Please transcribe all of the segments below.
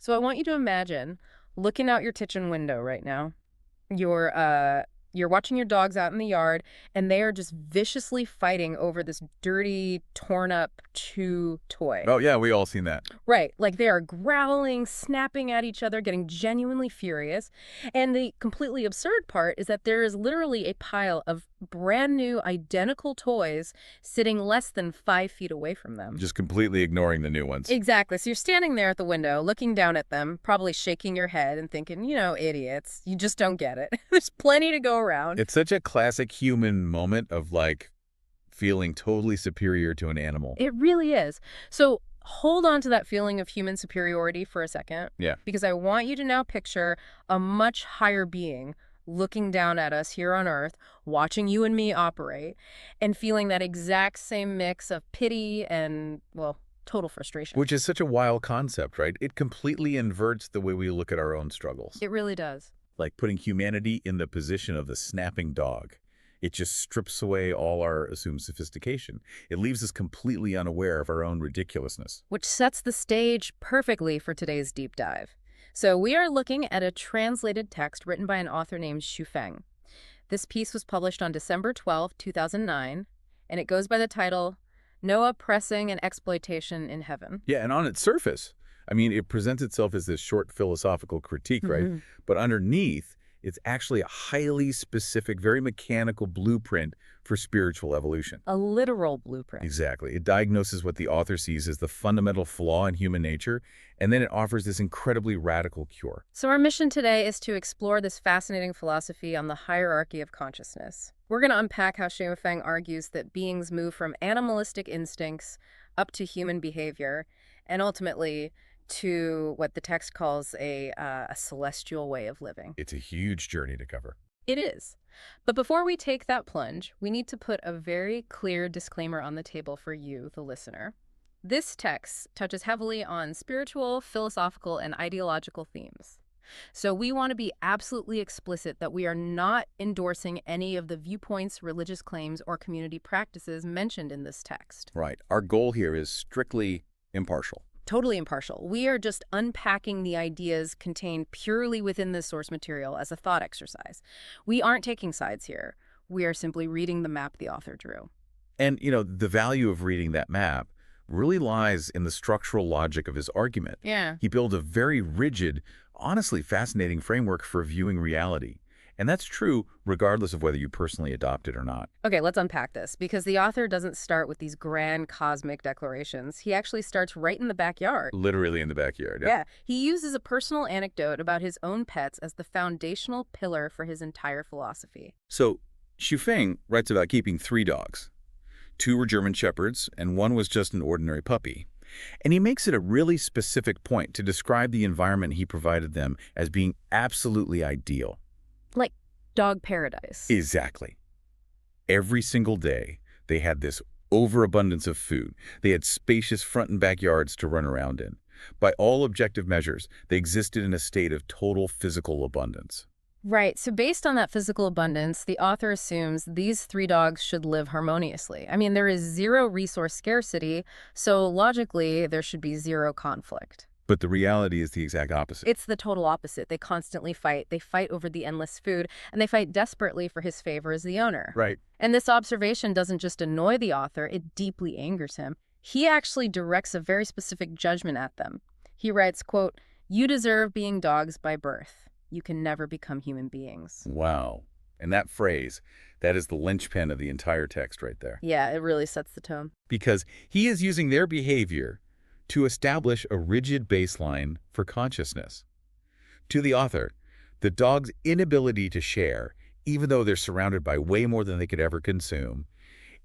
So I want you to imagine looking out your kitchen window right now. You're watching your dogs out in the yard, and they are just viciously fighting over this dirty, torn up chew toy. Oh, yeah, we all seen that. Right, like they are growling, snapping at each other, getting genuinely furious. And the completely absurd part is that there is literally a pile of brand new, identical toys sitting less than 5 feet away from them. Just completely ignoring the new ones. Exactly. So you're standing there at the window, looking down at them, probably shaking your head and thinking, idiots, you just don't get it. There's plenty to go around. It's such a classic human moment of, like, feeling totally superior to an animal. It really is. So hold on to that feeling of human superiority for a second. Yeah. Because I want you to now picture a much higher being looking down at us here on Earth, watching you and me operate, and feeling that exact same mix of pity and, well, total frustration. Which is such a wild concept, right? It completely inverts the way we look at our own struggles. It really does. Like putting humanity in the position of the snapping dog. It just strips away all our assumed sophistication. It leaves us completely unaware of our own ridiculousness. Which sets the stage perfectly for today's deep dive. So we are looking at a translated text written by an author named Feng. This piece was published on December 12, 2009, and it goes by the title, No Oppressing and Exploitation in Heaven. Yeah, and on its surface, I mean, it presents itself as this short philosophical critique, right? But underneath, it's actually a highly specific, very mechanical blueprint for spiritual evolution. A literal blueprint. Exactly. It diagnoses what the author sees as the fundamental flaw in human nature, and then it offers this incredibly radical cure. So our mission today is to explore this fascinating philosophy on the hierarchy of consciousness. We're going to unpack how Feng argues that beings move from animalistic instincts up to human behavior, and ultimately to what the text calls a celestial way of living. It's a huge journey to cover. It is. But before we take that plunge, we need to put a very clear disclaimer on the table for you, the listener. This text touches heavily on spiritual, philosophical, and ideological themes. So we want to be absolutely explicit that we are not endorsing any of the viewpoints, religious claims, or community practices mentioned in this text. Right. Our goal here is strictly impartial. Totally impartial. We are just unpacking the ideas contained purely within the source material as a thought exercise. We aren't taking sides here. We are simply reading the map the author drew. And, the value of reading that map really lies in the structural logic of his argument. Yeah. He built a very rigid, honestly fascinating framework for viewing reality. And that's true regardless of whether you personally adopt it or not. Okay, let's unpack this, because the author doesn't start with these grand cosmic declarations. He actually starts right in the backyard. Literally in the backyard. Yeah. He uses a personal anecdote about his own pets as the foundational pillar for his entire philosophy. So, Feng writes about keeping 3 dogs. 2 were German Shepherds, and 1 was just an ordinary puppy. And he makes it a really specific point to describe the environment he provided them as being absolutely ideal. Like dog paradise. Exactly. Every single day, they had this overabundance of food. They had spacious front and backyards to run around in. By all objective measures, they existed in a state of total physical abundance. Right. So based on that physical abundance, the author assumes these 3 dogs should live harmoniously. I mean, there is 0 resource scarcity, so logically, there should be 0 conflict. But the reality is the exact opposite. It's the total opposite. They constantly fight. They fight over the endless food, and they fight desperately for his favor as the owner. Right. And this observation doesn't just annoy the author, it deeply angers him. He actually directs a very specific judgment at them. He writes, quote, "You deserve being dogs by birth. You can never become human beings." Wow. And that phrase, that is the linchpin of the entire text right there. Yeah, it really sets the tone. Because he is using their behavior to establish a rigid baseline for consciousness. To the author, the dog's inability to share, even though they're surrounded by way more than they could ever consume,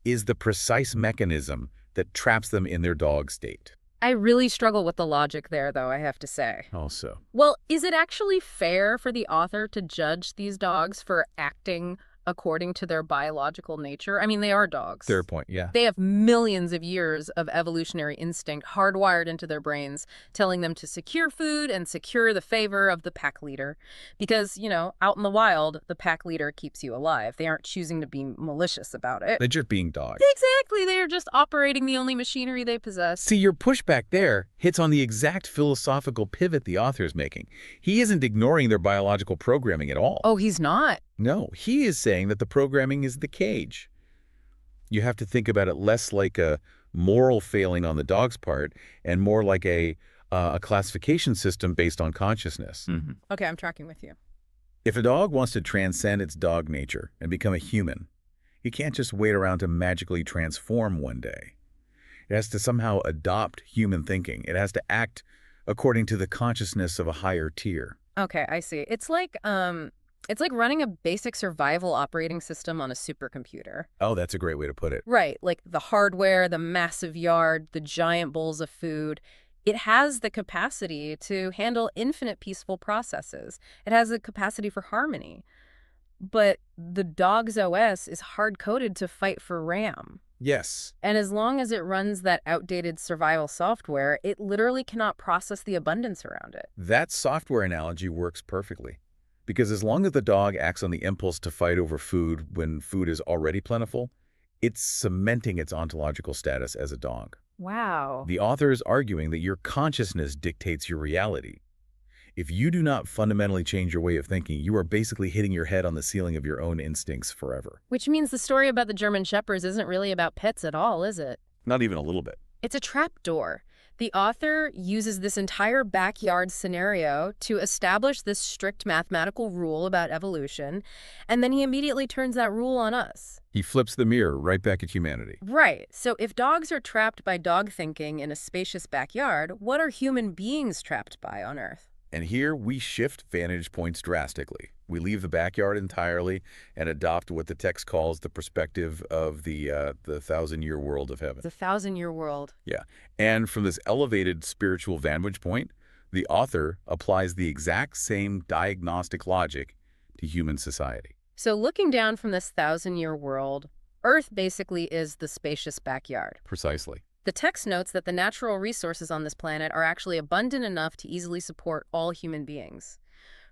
is the precise mechanism that traps them in their dog state. I really struggle with the logic there, though, I have to say. Also. Well, is it actually fair for the author to judge these dogs for acting according to their biological nature. I mean, they are dogs. Fair point, yeah. They have millions of years of evolutionary instinct hardwired into their brains, telling them to secure food and secure the favor of the pack leader. Because, out in the wild, the pack leader keeps you alive. They aren't choosing to be malicious about it. They're just being dogs. Exactly. They are just operating the only machinery they possess. See, your pushback there hits on the exact philosophical pivot the author is making. He isn't ignoring their biological programming at all. Oh, he's not? No, he is saying that the programming is the cage. You have to think about it less like a moral failing on the dog's part and more like a classification system based on consciousness. Okay, I'm tracking with you. If a dog wants to transcend its dog nature and become a human, it can't just wait around to magically transform one day. It has to somehow adopt human thinking. It has to act according to the consciousness of a higher tier. Okay, I see. It's like running a basic survival operating system on a supercomputer. Oh, that's a great way to put it. Right, like the hardware, the massive yard, the giant bowls of food. It has the capacity to handle infinite peaceful processes. It has the capacity for harmony. But the dog's OS is hard-coded to fight for RAM. Yes. And as long as it runs that outdated survival software, it literally cannot process the abundance around it. That software analogy works perfectly. Because as long as the dog acts on the impulse to fight over food when food is already plentiful, it's cementing its ontological status as a dog. Wow. The author is arguing that your consciousness dictates your reality. If you do not fundamentally change your way of thinking, you are basically hitting your head on the ceiling of your own instincts forever. Which means the story about the German Shepherds isn't really about pets at all, is it? Not even a little bit. It's a trapdoor. The author uses this entire backyard scenario to establish this strict mathematical rule about evolution, and then he immediately turns that rule on us. He flips the mirror right back at humanity. Right. So if dogs are trapped by dog thinking in a spacious backyard, what are human beings trapped by on Earth? And here we shift vantage points drastically. We leave the backyard entirely and adopt what the text calls the perspective of the 1,000-year world of heaven. The 1,000-year world. Yeah. And from this elevated spiritual vantage point, the author applies the exact same diagnostic logic to human society. So looking down from this 1,000-year world, Earth basically is the spacious backyard. Precisely. The text notes that the natural resources on this planet are actually abundant enough to easily support all human beings.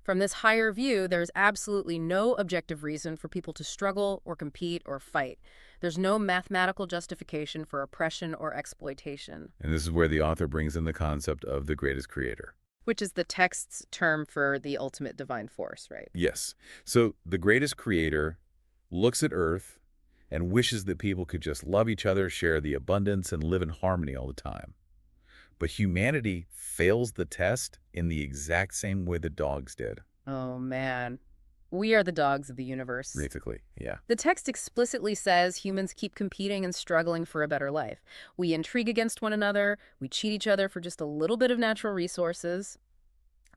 From this higher view, there's absolutely no objective reason for people to struggle or compete or fight. There's no mathematical justification for oppression or exploitation. And this is where the author brings in the concept of the greatest creator. Which is the text's term for the ultimate divine force, right? Yes. So the greatest creator looks at Earth and wishes that people could just love each other, share the abundance, and live in harmony all the time. But humanity fails the test in the exact same way the dogs did. Oh, man. We are the dogs of the universe. Basically, yeah. The text explicitly says humans keep competing and struggling for a better life. We intrigue against one another. We cheat each other for just a little bit of natural resources.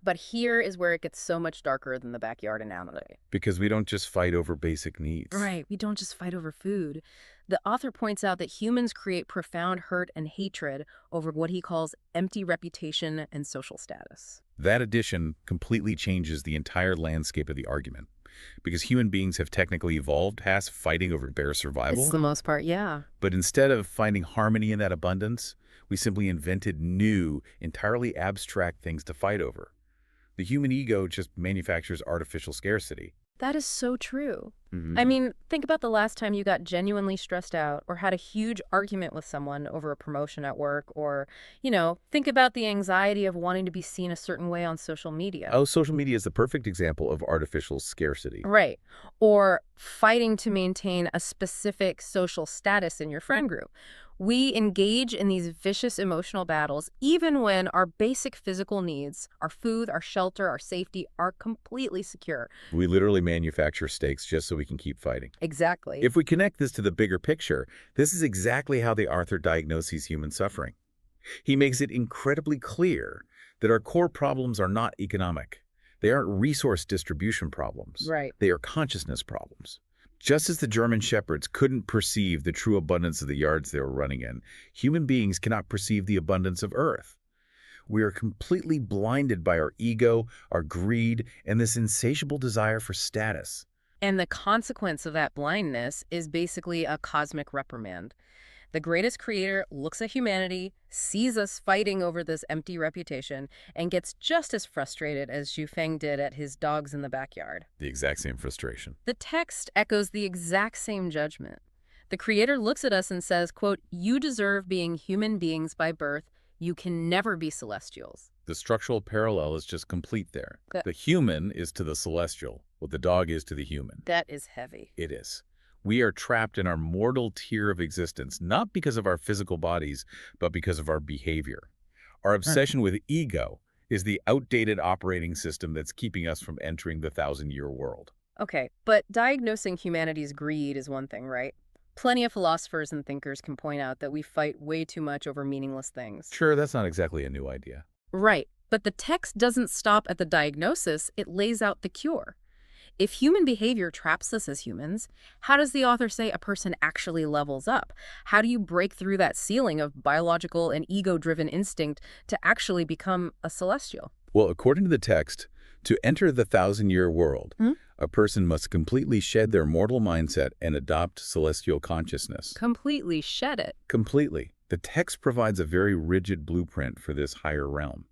But here is where it gets so much darker than the backyard analogy. Because we don't just fight over basic needs. Right. We don't just fight over food. The author points out that humans create profound hurt and hatred over what he calls empty reputation and social status. That addition completely changes the entire landscape of the argument. Because human beings have technically evolved past fighting over bare survival. It's the most part, yeah. But instead of finding harmony in that abundance, we simply invented new, entirely abstract things to fight over. The human ego just manufactures artificial scarcity. That is so true. I mean, think about the last time you got genuinely stressed out or had a huge argument with someone over a promotion at work, or, think about the anxiety of wanting to be seen a certain way on social media. Oh, social media is the perfect example of artificial scarcity. Right. Or fighting to maintain a specific social status in your friend group. We engage in these vicious emotional battles even when our basic physical needs, our food, our shelter, our safety, are completely secure. We literally manufacture stakes just so we can keep fighting. Exactly. If we connect this to the bigger picture, this is exactly how the author diagnoses human suffering. He makes it incredibly clear that our core problems are not economic. They aren't resource distribution problems. Right. They are consciousness problems. Just as the German shepherds couldn't perceive the true abundance of the yards they were running in, human beings cannot perceive the abundance of Earth. We are completely blinded by our ego, our greed, and this insatiable desire for status. And the consequence of that blindness is basically a cosmic reprimand. The greatest creator looks at humanity, sees us fighting over this empty reputation, and gets just as frustrated as Feng did at his dogs in the backyard. The exact same frustration. The text echoes the exact same judgment. The creator looks at us and says, quote, "You deserve being human beings by birth. You can never be celestials." The structural parallel is just complete there. That- The human is to the celestial, what the dog is to the human. That is heavy. It is. We are trapped in our mortal tier of existence, not because of our physical bodies, but because of our behavior. Our obsession with ego is the outdated operating system that's keeping us from entering the 1,000-year world. Okay, but diagnosing humanity's greed is one thing, right? Plenty of philosophers and thinkers can point out that we fight way too much over meaningless things. Sure, that's not exactly a new idea. Right, but the text doesn't stop at the diagnosis, it lays out the cure. If human behavior traps us as humans, how does the author say a person actually levels up? How do you break through that ceiling of biological and ego-driven instinct to actually become a celestial? Well, according to the text, to enter the 1,000-year world, a person must completely shed their mortal mindset and adopt celestial consciousness. Completely shed it. Completely. The text provides a very rigid blueprint for this higher realm.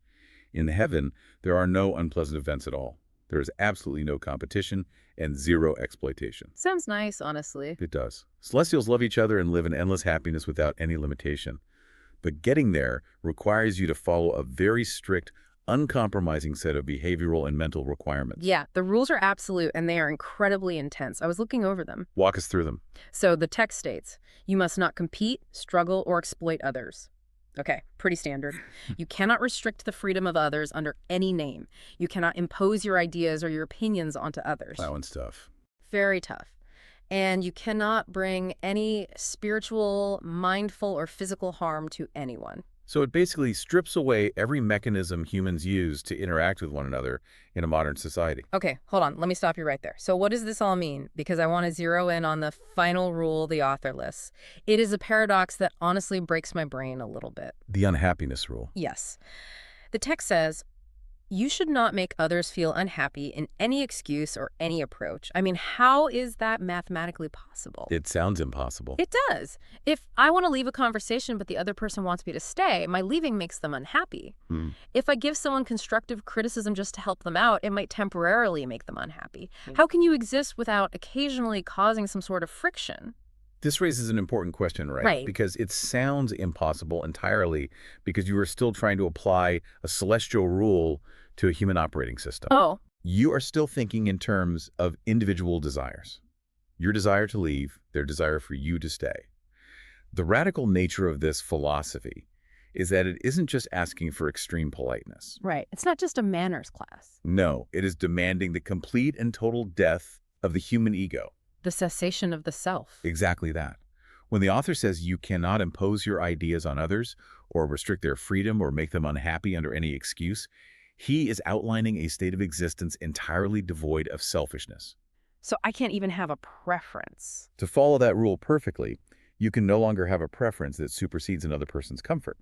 In heaven, there are no unpleasant events at all. There is absolutely no competition and zero exploitation. Sounds nice, honestly. It does. Celestials love each other and live in endless happiness without any limitation. But getting there requires you to follow a very strict, uncompromising set of behavioral and mental requirements. Yeah, the rules are absolute and they are incredibly intense. I was looking over them. Walk us through them. So the text states, you must not compete, struggle, or exploit others. Okay, pretty standard. You cannot restrict the freedom of others under any name. You cannot impose your ideas or your opinions onto others. That one's tough. Very tough. And you cannot bring any spiritual, mindful, or physical harm to anyone. So it basically strips away every mechanism humans use to interact with one another in a modern society. Okay, hold on. Let me stop you right there. So what does this all mean? Because I want to zero in on the final rule the author lists. It is a paradox that honestly breaks my brain a little bit. The unhappiness rule. Yes. The text says, you should not make others feel unhappy in any excuse or any approach. I mean, how is that mathematically possible? It sounds impossible. It does. If I want to leave a conversation but the other person wants me to stay, my leaving makes them unhappy. If I give someone constructive criticism just to help them out, it might temporarily make them unhappy. How can you exist without occasionally causing some sort of friction? This raises an important question, right? Right. Because it sounds impossible entirely because you are still trying to apply a celestial rule to a human operating system. Oh. You are still thinking in terms of individual desires. Your desire to leave, their desire for you to stay. The radical nature of this philosophy is that it isn't just asking for extreme politeness. Right. It's not just a manners class. No, it is demanding the complete and total death of the human ego. The cessation of the self. Exactly that. When the author says you cannot impose your ideas on others or restrict their freedom or make them unhappy under any excuse, he is outlining a state of existence entirely devoid of selfishness. So I can't even have a preference. To follow that rule perfectly, you can no longer have a preference that supersedes another person's comfort.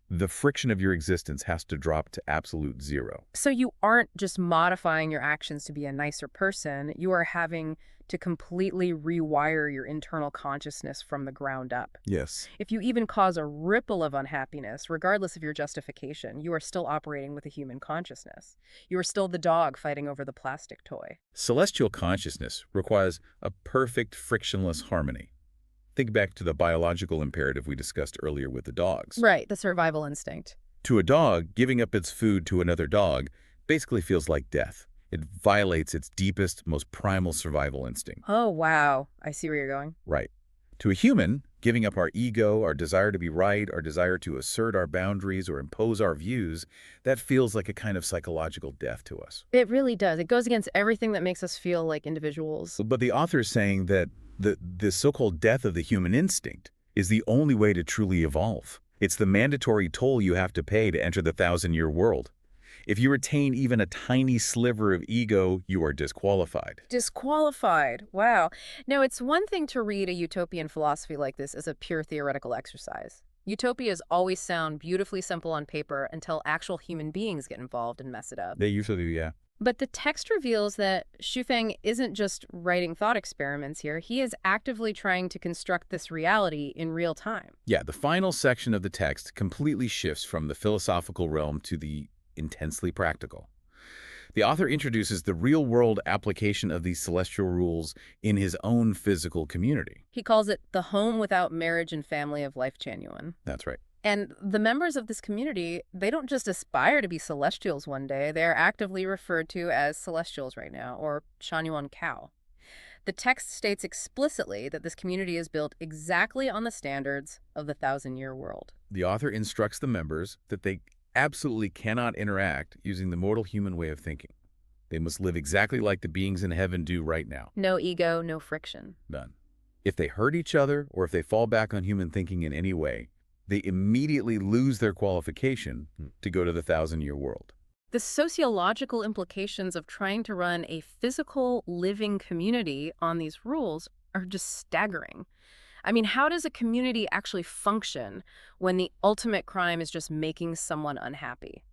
The friction of your existence has to drop to absolute zero. So you aren't just modifying your actions to be a nicer person, you are having to completely rewire your internal consciousness from the ground up. Yes. If you even cause a ripple of unhappiness, regardless of your justification, you are still operating with a human consciousness. You are still the dog fighting over the plastic toy. Celestial consciousness requires a perfect frictionless harmony. Think back to the biological imperative we discussed earlier with the dogs. Right, the survival instinct. To a dog, giving up its food to another dog basically feels like death. It violates its deepest, most primal survival instinct. Oh, wow. I see where you're going. Right. To a human, giving up our ego, our desire to be right, our desire to assert our boundaries or impose our views, that feels like a kind of psychological death to us. It really does. It goes against everything that makes us feel like individuals. But the author is saying that the so-called death of the human instinct is the only way to truly evolve. It's the mandatory toll you have to pay to enter the 1,000-year world. If you retain even a tiny sliver of ego, you are disqualified. Disqualified. Wow. Now, it's one thing to read a utopian philosophy like this as a pure theoretical exercise. Utopias always sound beautifully simple on paper until actual human beings get involved and mess it up. They usually do, yeah. But the text reveals that Feng isn't just writing thought experiments here. He is actively trying to construct this reality in real time. Yeah, the final section of the text completely shifts from the philosophical realm to the intensely practical. The author introduces the real-world application of these celestial rules in his own physical community. He calls it the home without marriage and family of Lifechanyuan. That's right. And the members of this community, they don't just aspire to be celestials one day. They are actively referred to as celestials right now, or Shanyuan cow. The text states explicitly that this community is built exactly on the standards of the thousand-year world. The author instructs the members that they absolutely cannot interact using the mortal human way of thinking. They must live exactly like the beings in heaven do right now. No ego, no friction. None. If they hurt each other or if they fall back on human thinking in any way, they immediately lose their qualification to go to the thousand-year world. The sociological implications of trying to run a physical, living community on these rules are just staggering. I mean, how does a community actually function when the ultimate crime is just making someone unhappy?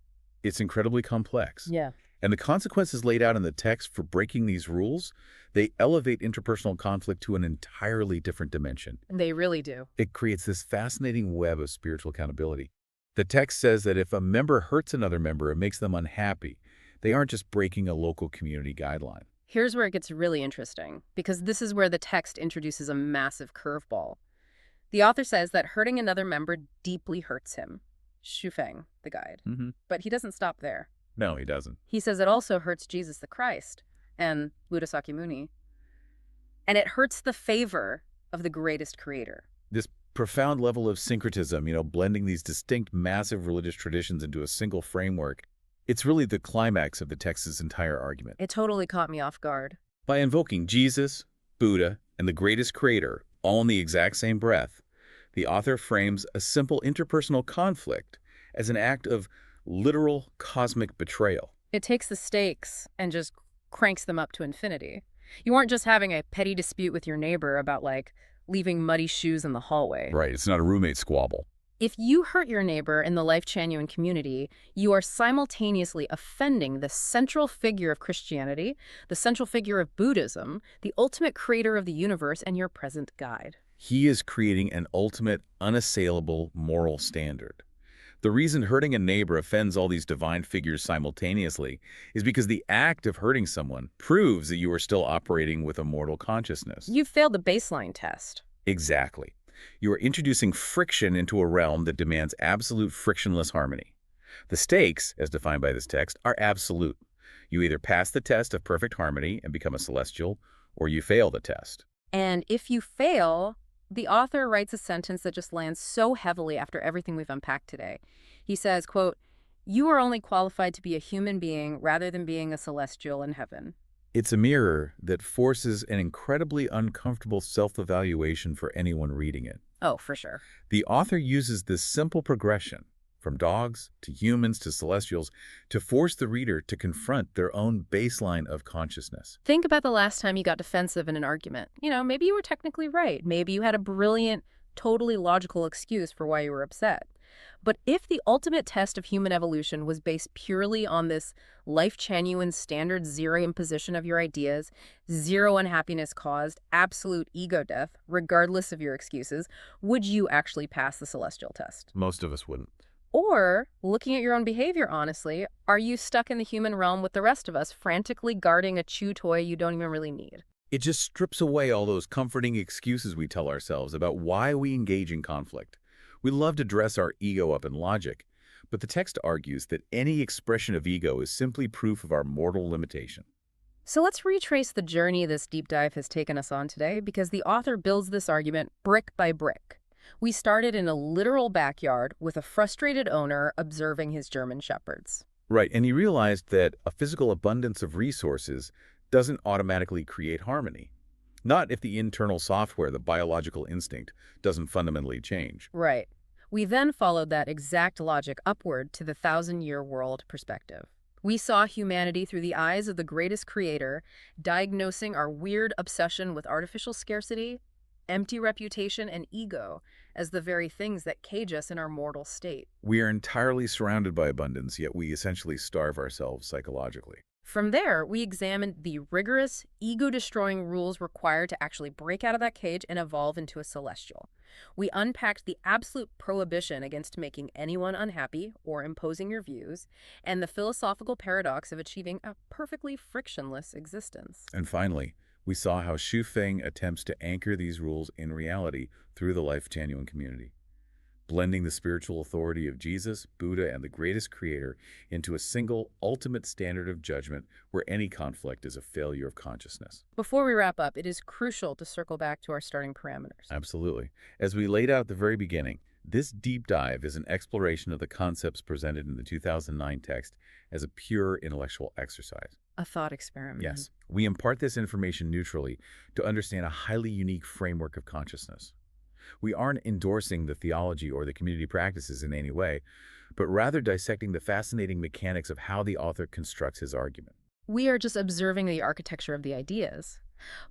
It's incredibly complex. Yeah. And the consequences laid out in the text for breaking these rules, they elevate interpersonal conflict to an entirely different dimension. They really do. It creates this fascinating web of spiritual accountability. The text says that if a member hurts another member and makes them unhappy, they aren't just breaking a local community guideline. Here's where it gets really interesting, because this is where the text introduces a massive curveball. The author says that hurting another member deeply hurts him. Feng, the guide. But he doesn't stop there. No, he doesn't. He says it also hurts Jesus the Christ and Buddha Sakyamuni. And it hurts the favor of the greatest creator. This profound level of syncretism, blending these distinct massive religious traditions into a single framework, it's really the climax of the text's entire argument. It totally caught me off guard. By invoking Jesus, Buddha, and the greatest creator, all in the exact same breath, the author frames a simple interpersonal conflict as an act of literal cosmic betrayal. It takes the stakes and just cranks them up to infinity. You aren't just having a petty dispute with your neighbor about, leaving muddy shoes in the hallway. Right, it's not a roommate squabble. If you hurt your neighbor in the Lifechanyuan community, you are simultaneously offending the central figure of Christianity, the central figure of Buddhism, the ultimate creator of the universe, and your present guide. He is creating an ultimate, unassailable moral standard. The reason hurting a neighbor offends all these divine figures simultaneously is because the act of hurting someone proves that you are still operating with a mortal consciousness. You've failed the baseline test. Exactly. You are introducing friction into a realm that demands absolute frictionless harmony. The stakes, as defined by this text, are absolute. You either pass the test of perfect harmony and become a celestial, or you fail the test. And if you fail, the author writes a sentence that just lands so heavily after everything we've unpacked today. He says, quote, "You are only qualified to be a human being rather than being a celestial in heaven." It's a mirror that forces an incredibly uncomfortable self-evaluation for anyone reading it. Oh, for sure. The author uses this simple progression, from dogs to humans to celestials, to force the reader to confront their own baseline of consciousness. Think about the last time you got defensive in an argument. Maybe you were technically right. Maybe you had a brilliant, totally logical excuse for why you were upset. But if the ultimate test of human evolution was based purely on this Lifechanyuan standard zero imposition of your ideas, zero unhappiness caused, absolute ego death, regardless of your excuses, would you actually pass the celestial test? Most of us wouldn't. Or, looking at your own behavior honestly, are you stuck in the human realm with the rest of us, frantically guarding a chew toy you don't even really need? It just strips away all those comforting excuses we tell ourselves about why we engage in conflict. We love to dress our ego up in logic, but the text argues that any expression of ego is simply proof of our mortal limitation. So let's retrace the journey this deep dive has taken us on today, because the author builds this argument brick by brick. We started in a literal backyard with a frustrated owner observing his German shepherds. Right, and he realized that a physical abundance of resources doesn't automatically create harmony. Not if the internal software, the biological instinct, doesn't fundamentally change. Right. We then followed that exact logic upward to the thousand-year world perspective. We saw humanity through the eyes of the greatest creator, diagnosing our weird obsession with artificial scarcity empty reputation, and ego as the very things that cage us in our mortal state. We are entirely surrounded by abundance, yet we essentially starve ourselves psychologically. From there, we examined the rigorous, ego-destroying rules required to actually break out of that cage and evolve into a celestial. We unpacked the absolute prohibition against making anyone unhappy or imposing your views, and the philosophical paradox of achieving a perfectly frictionless existence. And finally, we saw how Feng attempts to anchor these rules in reality through the Lifechanyuan community, blending the spiritual authority of Jesus, Buddha, and the greatest creator into a single, ultimate standard of judgment where any conflict is a failure of consciousness. Before we wrap up, it is crucial to circle back to our starting parameters. Absolutely. As we laid out at the very beginning, this deep dive is an exploration of the concepts presented in the 2009 text as a pure intellectual exercise. A thought experiment. Yes, we impart this information neutrally to understand a highly unique framework of consciousness. We aren't endorsing the theology or the community practices in any way, but rather dissecting the fascinating mechanics of how the author constructs his argument. We are just observing the architecture of the ideas.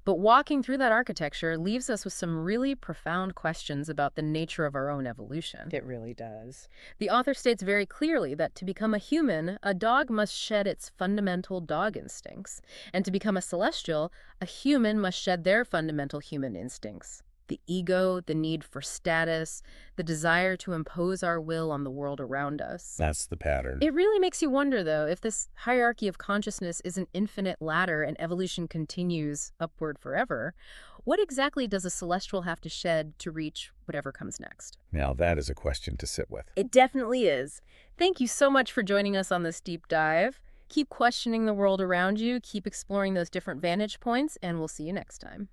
But walking through that architecture leaves us with some really profound questions about the nature of our own evolution. It really does. The author states very clearly that to become a human, a dog must shed its fundamental dog instincts. And to become a celestial, a human must shed their fundamental human instincts. The ego, the need for status, the desire to impose our will on the world around us. That's the pattern. It really makes you wonder, though, if this hierarchy of consciousness is an infinite ladder and evolution continues upward forever, what exactly does a celestial have to shed to reach whatever comes next? Now that is a question to sit with. It definitely is. Thank you so much for joining us on this deep dive. Keep questioning the world around you, keep exploring those different vantage points, and we'll see you next time.